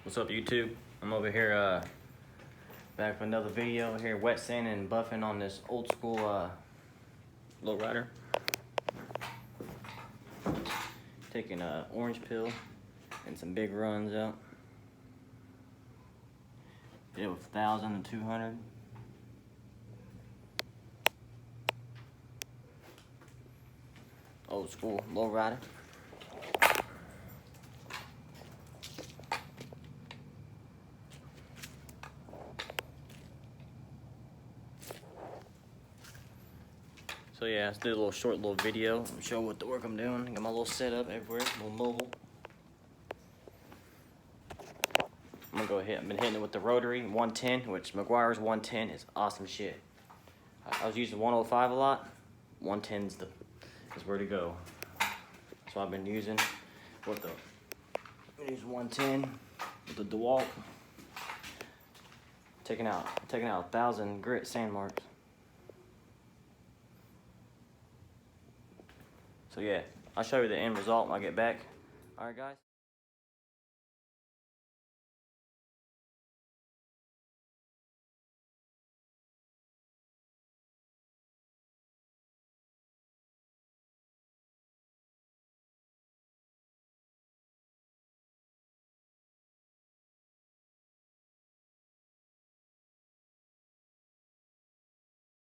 What's up, YouTube? I'm over here back with another video here, wet sanding and buffing on this old school low rider. Taking an orange peel and some big runs out. Did it with 1,000 and 200. Old school low rider. So yeah, let's do a little short video. Show what the work I'm doing. Got my little setup everywhere, a little mobile. I'm gonna go ahead. I've been hitting it with the Rotary 110, which McGuire's 110 is awesome shit. I was using 105 a lot. 110's is where to go. That's what I've been using. With the I'm using 110 with the DeWalt. Taking out 1,000 grit sand marks. So yeah, I'll show you the end result when I get back. All right, guys.